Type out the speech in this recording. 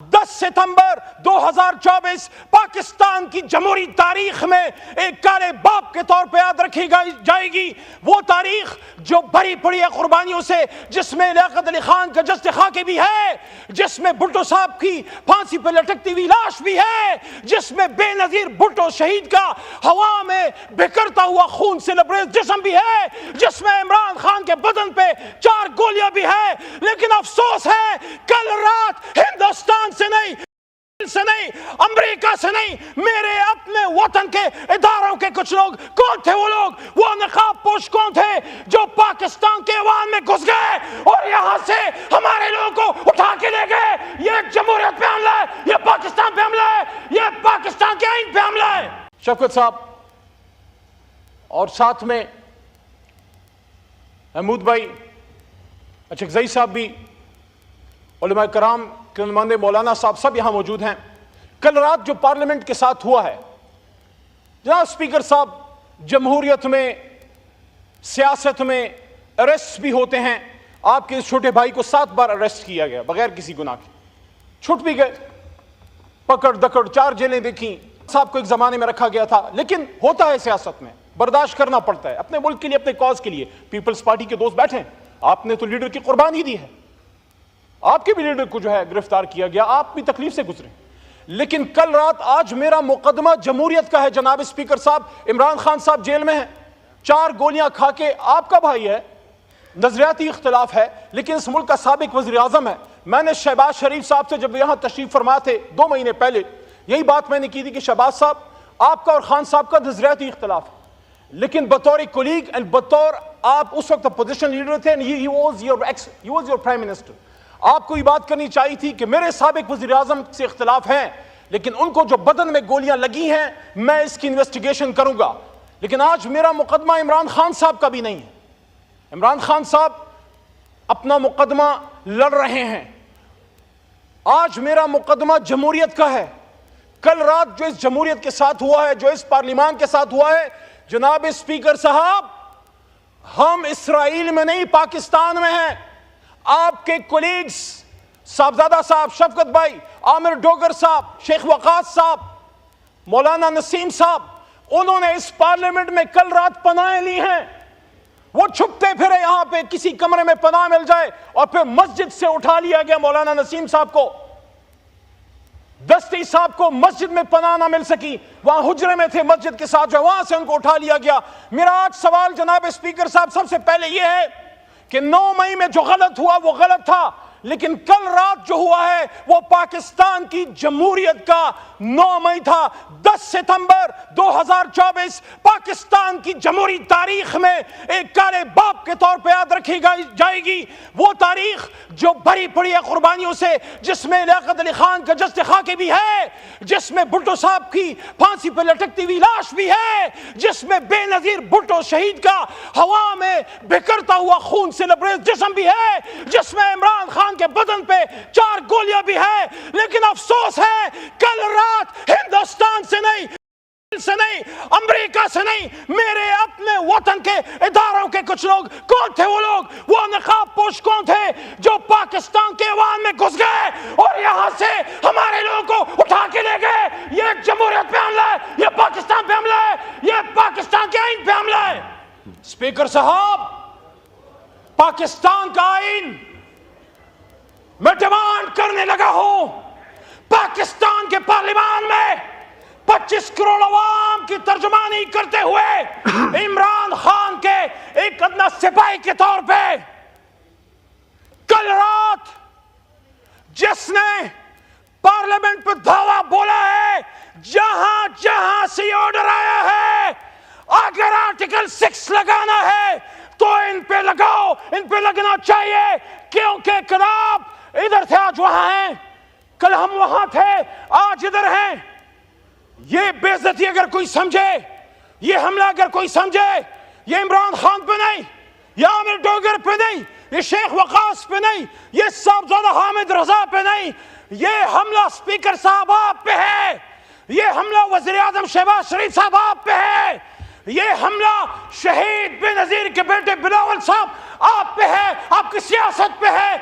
10 सितंबर 2024 पाकिस्तान की जमहूरी तारीख में एक काले बाप के तौर पे याद रखी जाएगी। वो तारीख जो भरी पड़ी है कुर्बानियों से, जिसमें लियाकत अली खान का जश्न खाके भी है, जिसमें भुट्टो साहब की फांसी पर लटकती हुई लाश भी है, जिसमें बेनजीर भुट्टो शहीद का हवा में बिखरता हुआ खून से लबरेज जिस्म भी है, जिसमें इमरान खान के बदन पे 4 गोलियां भी है। लेकिन अफसोस है कल रात हिंदुस्तान से नहीं, अमेरिका से नहीं, मेरे अपने वतन के इदारों के कुछ लोग, कौन थे वो लोग? वो नकाब पोश कौन थे जो पाकिस्तान के ऐवान में घुस गए और यहां से हमारे लोगों को उठा के ले गए? ये जमहूरियत पे हमला है, ये पाकिस्तान पे हमला है, ये पाकिस्तान के आइन पे हमला है। शौकत साहब और साथ में महमूद भाई, अचकजई साहब भी, उलमा कराम के नुमाइंदे मौलाना साहब सब यहां मौजूद हैं। कल रात जो पार्लियामेंट के साथ हुआ है, जनाब स्पीकर साहब, जमहूरियत में, सियासत में अरेस्ट भी होते हैं। आपके इस छोटे भाई को 7 बार अरेस्ट किया गया बगैर किसी गुनाह के, छुट भी गए, पकड़ दकड़ 4 जेलें देखी। साहब को एक जमाने में रखा गया था, लेकिन होता है सियासत में, बर्दाश्त करना पड़ता है अपने मुल्क के लिए, अपने कॉज के लिए। पीपल्स पार्टी के दोस्त बैठे हैं, आपने तो लीडर की कुर्बानी दी है, आपके भी लीडर को जो है गिरफ्तार किया गया, आप भी तकलीफ से गुजरे। लेकिन कल रात, आज मेरा मुकदमा जमहूरियत का है जनाब स्पीकर साहब। इमरान खान साहब जेल में हैं, 4 गोलियां खा के, आपका भाई है, नजरियाती इख्तिलाफ है, लेकिन इस मुल्क का साबिक वज़ीर आज़म है। मैंने शहबाज शरीफ साहब से जब यहां तशरीफ फरमा थे 2 महीने पहले, यही बात मैंने की थी कि शहबाज साहब, आपका और खान साहब का नजरियाती इख्तिलाफ है, लेकिन बतौर कोलीग एंड बतौर आप उस वक्त अपोजिशन लीडर थे, he was your prime minister, आपको ये बात करनी चाहिए थी कि मेरे साबिक वज़ीर आज़म से इख्तिलाफ हैं, लेकिन उनको जो बदन में गोलियां लगी हैं, मैं इसकी इन्वेस्टिगेशन करूंगा। लेकिन आज मेरा मुकदमा इमरान खान साहब का भी नहीं है। इमरान खान साहब अपना मुकदमा लड़ रहे हैं, आज मेरा मुकदमा जमहूरियत का है। कल रात जो इस जमहूरियत के साथ हुआ है, जो इस पार्लियामान के साथ हुआ है, जनाब स्पीकर साहब, हम इसराइल में नहीं, पाकिस्तान में हैं। आपके कोलीग्स, साहबजादा साहब, शफकत भाई, आमिर डोगर साहब, शेख वकास साहब, मौलाना नसीम साहब, उन्होंने इस पार्लियामेंट में कल रात पनाहें ली हैं। वो छुपते फिरे यहां पे, किसी कमरे में पनाह मिल जाए, और फिर मस्जिद से उठा लिया गया मौलाना नसीम साहब को, दस्ती साहब को मस्जिद में पनाह ना मिल सकी, वहां हुजरे में थे मस्जिद के साथ, जो वहां से उनको उठा लिया गया। मेरा आज सवाल जनाब स्पीकर साहब सबसे पहले यह है कि 9 मई में जो गलत हुआ वो गलत था, लेकिन कल रात जो हुआ है वो पाकिस्तान की जमहूरियत का 9 मई था। 10 सितंबर 2024 पाकिस्तान की जमहूरी तारीख में एक काले बाप के तौर पे याद रखी जाएगी। वो तारीख जो भरी पड़ी है कुर्बानियों से, जिसमें लियाकत अली खान का जश्न खाके भी है, जिसमें भुट्टो साहब की फांसी पर लटकती हुई लाश भी है, जिसमें बेनजीर भुट्टो शहीद का हवा में बिखरता हुआ खून से लबरेज जिस्म भी है, जिसमें इमरान खान के बदन पे 4 गोलियां भी है। लेकिन अफसोस है कल रात हिंदुस्तान से नहीं, अमेरिका से नहीं, मेरे अपने वतन के इदारों के कुछ लोग, कौन थे वो लोग? वो नकाब पोश कौन थे जो पाकिस्तान के ऐवान में घुस गए और यहां से हमारे लोगों को उठा के ले गए? ये जमहूरियत पे हमला है, ये पाकिस्तान पे हमला है, ये पाकिस्तान के आइन पे हमला है। स्पीकर साहब, पाकिस्तान का आइन मैं डिमांड करने लगा हूं, पाकिस्तान के पार्लियामान में 25 करोड़ अवाम की तर्जुमानी करते हुए इमरान खान के एक अदना सिपाही के तौर पे कल रात जिसने पार्लियामेंट पर धावा बोला है, जहां जहां से ऑर्डर आया है, अगर आर्टिकल 6 लगाना है तो इन पे लगाओ, इन पे लगना चाहिए, क्योंकि कल आप इधर थे, आज वहां हैं, कल हम वहां थे, आज इधर हैं। ये बेइज्जती अगर कोई समझे, ये हमला अगर कोई समझे, ये इमरान खान पे नहीं, या आमिर डोगर पे नहीं, ये शेख वकास पे नहीं, ये साहबजादा हामिद रजा पे नहीं, ये हमला स्पीकर साहब आप पे है, ये हमला वज़ीर आज़म शहबाज शरीफ साहब आप पे है, ये हमला शहीद बेनजीर के बेटे बिलावल साहब आप पे है, आपकी सियासत पे है।